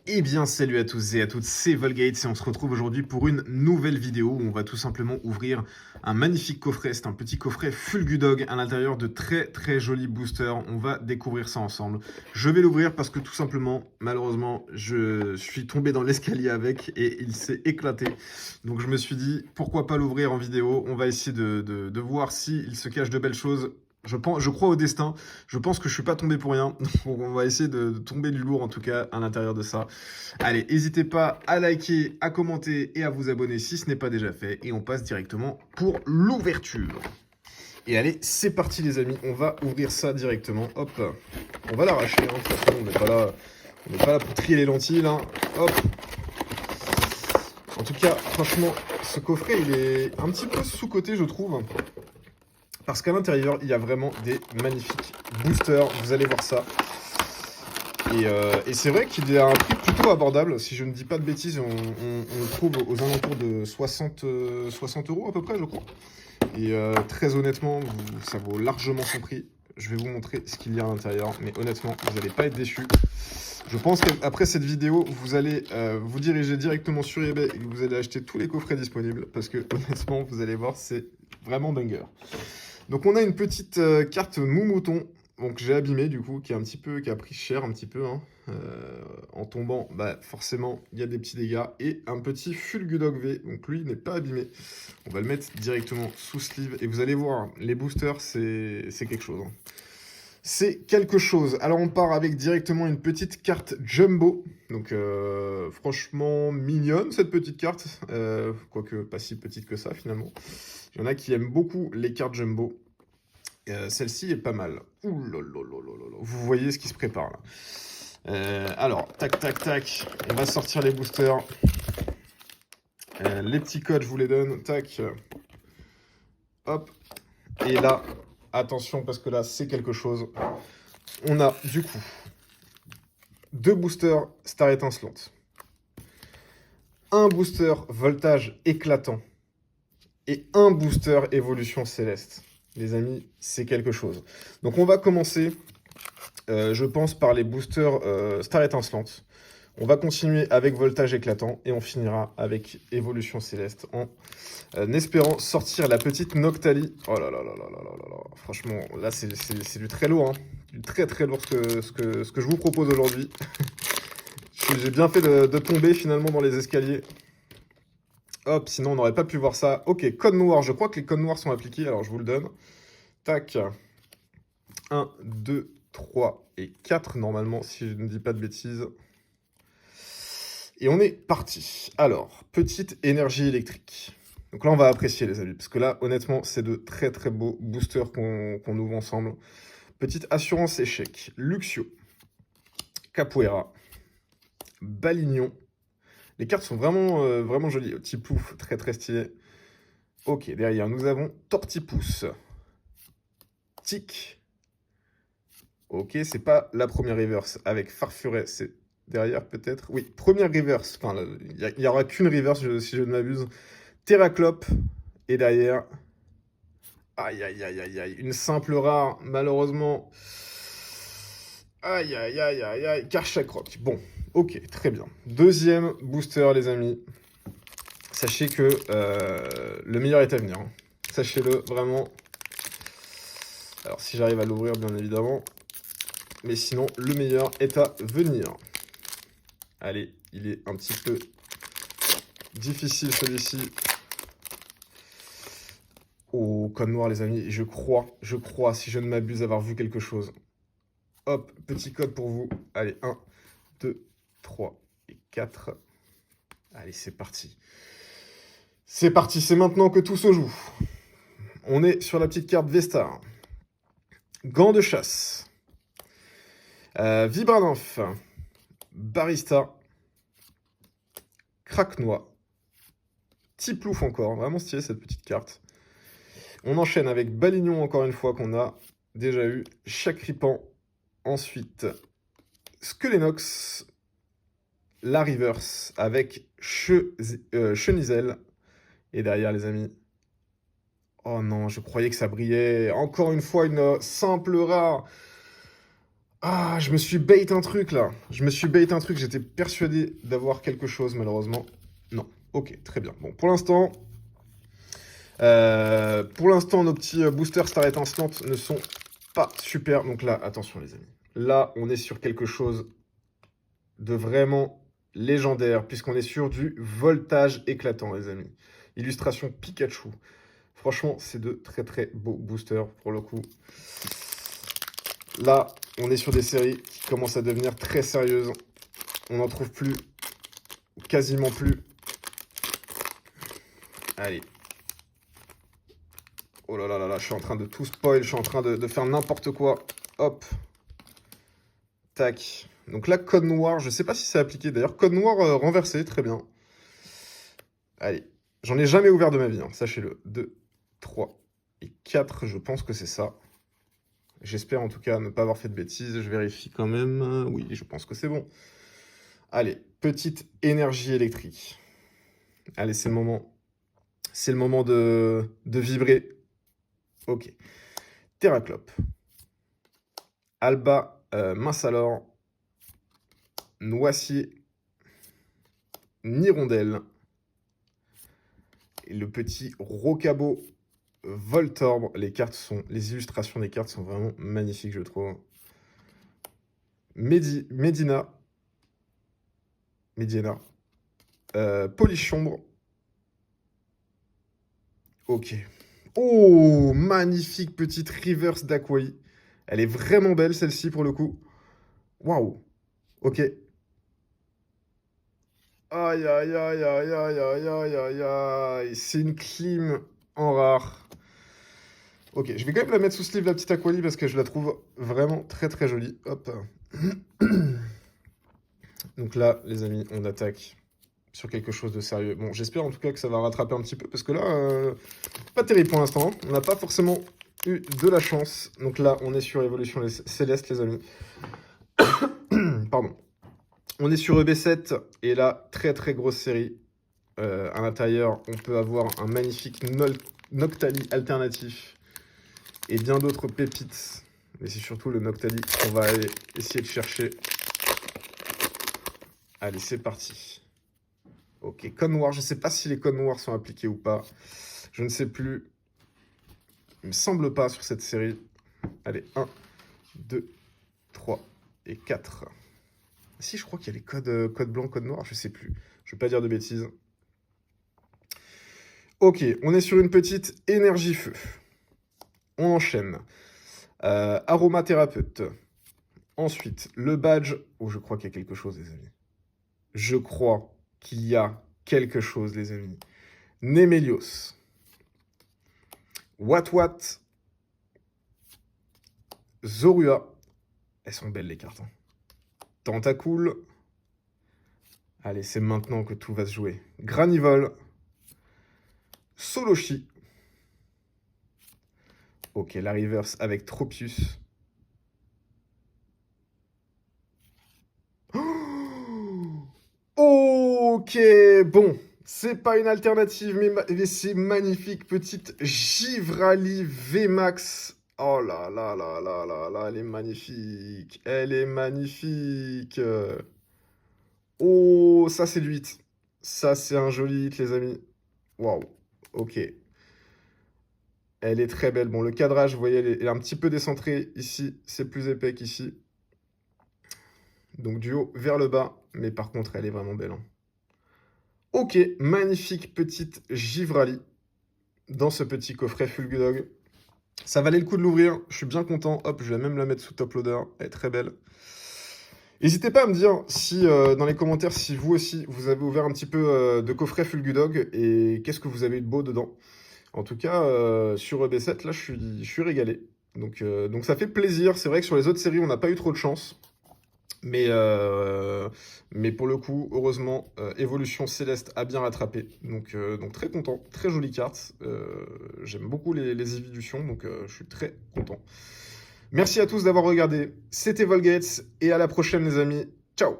Eh bien, salut à tous et à toutes, c'est Volgates et on se retrouve aujourd'hui pour une nouvelle vidéo où on va tout simplement ouvrir un magnifique coffret. C'est un petit coffret Fulgudog à l'intérieur de très très jolis boosters. On va découvrir ça ensemble. Je vais l'ouvrir parce que tout simplement, malheureusement, je suis tombé dans l'escalier avec et il s'est éclaté. Donc je me suis dit, pourquoi pas l'ouvrir en vidéo. On va essayer de voir s'il se cache de belles choses. Je crois au destin. Je pense que je suis pas tombé pour rien. Donc on va essayer de tomber du lourd en tout cas à l'intérieur de ça. Allez, n'hésitez pas à liker, à commenter et à vous abonner si ce n'est pas déjà fait. Et on passe directement pour l'ouverture. Et allez, c'est parti les amis, on va ouvrir ça directement. Hop, on va l'arracher, hein. De toute façon, on n'est pas là pour trier les lentilles, là. Hop. En tout cas, franchement, ce coffret, il est un petit peu sous-coté, je trouve. Parce qu'à l'intérieur, il y a vraiment des magnifiques boosters. Vous allez voir ça. Et c'est vrai qu'il est à un prix plutôt abordable. Si je ne dis pas de bêtises, on le trouve aux alentours de 60 € à peu près, je crois. Et très honnêtement, ça vaut largement son prix. Je vais vous montrer ce qu'il y a à l'intérieur. Mais honnêtement, vous n'allez pas être déçus. Je pense qu'après cette vidéo, vous allez vous diriger directement sur eBay et que vous allez acheter tous les coffrets disponibles. Parce que honnêtement, vous allez voir, c'est vraiment banger. Donc on a une petite carte Moumouton, donc j'ai abîmé du coup, qui a pris cher un petit peu, hein. En tombant, bah forcément il y a des petits dégâts, et un petit Fulgudog V, donc lui il n'est pas abîmé. On va le mettre directement sous sleeve, et vous allez voir, les boosters c'est quelque chose, hein. C'est quelque chose. Alors on part avec directement une petite carte Jumbo, donc franchement mignonne cette petite carte, quoique pas si petite que ça finalement. Il y en a qui aiment beaucoup les cartes Jumbo. Celle-ci est pas mal. Ouh là là là là là là. Vous voyez ce qui se prépare là. Alors, tac tac tac, on va sortir les boosters. Les petits codes, je vous les donne. Tac. Hop. Et là, attention parce que là, c'est quelque chose. On a du coup 2 boosters Star étincelante, un booster voltage éclatant et un booster évolution céleste. Les amis, c'est quelque chose. Donc on va commencer, je pense, par les boosters Star étincelante. On va continuer avec voltage éclatant et on finira avec évolution céleste en espérant sortir la petite Noctali. Oh là là là là là là là là. Franchement, là c'est du très lourd, hein. Du très très lourd ce que je vous propose aujourd'hui. J'ai bien fait de tomber finalement dans les escaliers. Hop, sinon on n'aurait pas pu voir ça. Ok, code noir, je crois que les codes noirs sont appliqués, alors je vous le donne. Tac. 1, 2, 3 et 4 normalement, si je ne dis pas de bêtises. Et on est parti. Alors, petite énergie électrique. Donc là, on va apprécier les amis, parce que là, honnêtement, c'est de très très beaux boosters qu'on ouvre ensemble. Petite assurance échec. Luxio. Capoeira. Balignon. Les cartes sont vraiment, vraiment jolies. Petit plouf, très très stylé. Ok, derrière, nous avons Tortipousse. Tic. Ok, c'est pas la première reverse avec Farfuret, c'est derrière peut-être. Oui, première reverse. Enfin, il n'y aura qu'une reverse si je ne m'abuse. Terraclope. Et derrière. Aïe, aïe, aïe, aïe, aïe. Une simple rare, malheureusement. Aïe, aïe, aïe, aïe, aïe. Karchakroc. Bon, ok, très bien. Deuxième booster, les amis. Sachez que le meilleur est à venir, hein. Sachez-le, vraiment. Alors, si j'arrive à l'ouvrir, bien évidemment. Mais sinon, le meilleur est à venir. Allez, il est un petit peu difficile celui-ci. Oh, code noir, les amis. Je crois, si je ne m'abuse, avoir vu quelque chose. Hop, petit code pour vous. Allez, 1, 2, 3 et 4. Allez, c'est parti. C'est parti, c'est maintenant que tout se joue. On est sur la petite carte Vestar. Gants de chasse. Vibranymph. Barista. Craquenois. Tiplouf encore, vraiment stylé cette petite carte. On enchaîne avec Balignon encore une fois qu'on a déjà eu. Chacripan. Ensuite, Skelenox. La reverse avec Chenizel. Et derrière les amis. Oh non, je croyais que ça brillait. Encore une fois, une simple rare. Ah, je me suis bait un truc, là. Je me suis bait un truc. J'étais persuadé d'avoir quelque chose, malheureusement. Non. Ok, très bien. Bon, pour l'instant, nos petits boosters Star étincelante ne sont pas super. Donc là, attention, les amis. Là, on est sur quelque chose de vraiment légendaire, puisqu'on est sur du voltage éclatant, les amis. Illustration Pikachu. Franchement, c'est de très très beaux boosters, pour le coup. Là, on est sur des séries qui commencent à devenir très sérieuses. On n'en trouve plus, quasiment plus. Allez. Oh là là là là, je suis en train de tout spoil, je suis en train de faire n'importe quoi. Hop. Tac. Donc là, code noir, je sais pas si c'est appliqué. D'ailleurs, code noir renversé, très bien. Allez. J'en ai jamais ouvert de ma vie, hein, sachez-le. 2, 3 et 4, je pense que c'est ça. J'espère en tout cas ne pas avoir fait de bêtises. Je vérifie quand même. Oui, je pense que c'est bon. Allez, petite énergie électrique. Allez, c'est le moment. C'est le moment de vibrer. Ok. Terraclope. Alba, Mince-Alors, Noisier, Nirondelle. Et le petit Rocabo Voltorbe. Les illustrations des cartes sont vraiment magnifiques, je trouve. Medina. Polichombre. Ok. Oh, magnifique petite reverse d'Aquai. Elle est vraiment belle, celle-ci, pour le coup. Waouh. Ok. Aïe, aïe, aïe, aïe, aïe, aïe, aïe, aïe, aïe. C'est une clim en rare. Ok, je vais quand même la mettre sous sleeve, la petite Aquali, parce que je la trouve vraiment très, très jolie. Hop. Donc là, les amis, on attaque sur quelque chose de sérieux. Bon, j'espère en tout cas que ça va rattraper un petit peu, parce que là, pas terrible pour l'instant. On n'a pas forcément eu de la chance. Donc là, on est sur Évolution Céleste, les amis. Pardon. On est sur EB7, et là, très très grosse série. À l'intérieur, on peut avoir un magnifique Noctali alternatif, et bien d'autres pépites. Mais c'est surtout le Noctali qu'on va aller essayer de chercher. Allez, c'est parti. Ok, code noir. Je ne sais pas si les codes noirs sont appliqués ou pas. Je ne sais plus. Il me semble pas sur cette série. Allez, 1, 2, 3 et 4. Si, je crois qu'il y a les code blanc, code noir. Je sais plus. Je ne vais pas dire de bêtises. Ok, on est sur une petite énergie feu. On enchaîne. Aromathérapeute. Ensuite, le badge. Oh, je crois qu'il y a quelque chose, les amis. Je crois qu'il y a quelque chose, les amis. Némélios. Wat. Zorua. Elles sont belles, les cartes. Hein. Tentacool. Allez, c'est maintenant que tout va se jouer. Granivol. Soloshi. Ok, la reverse avec Tropius. Ok, bon, c'est pas une alternative, mais c'est magnifique. Petite Givrali VMAX. Oh là là là là là là, elle est magnifique. Elle est magnifique. Oh, ça c'est du hit. Ça c'est un joli hit, les amis. Waouh, ok. Elle est très belle. Bon, le cadrage, vous voyez, elle est un petit peu décentrée ici. C'est plus épais qu'ici. Donc du haut vers le bas. Mais par contre, elle est vraiment belle. Hein. Ok, magnifique petite Givrali dans ce petit coffret Fulgudog. Ça valait le coup de l'ouvrir. Je suis bien content. Hop, je vais même la mettre sous top loader. Elle est très belle. N'hésitez pas à me dire si dans les commentaires si vous aussi vous avez ouvert un petit peu de coffret Fulgudog et qu'est-ce que vous avez eu de beau dedans. En tout cas, sur EB7, là, je suis régalé. Donc ça fait plaisir. C'est vrai que sur les autres séries, on n'a pas eu trop de chance. Mais pour le coup, heureusement, Évolution Céleste a bien rattrapé. Donc très content. Très jolie carte. J'aime beaucoup les évolutions, donc je suis très content. Merci à tous d'avoir regardé. C'était Volgates et à la prochaine, les amis. Ciao!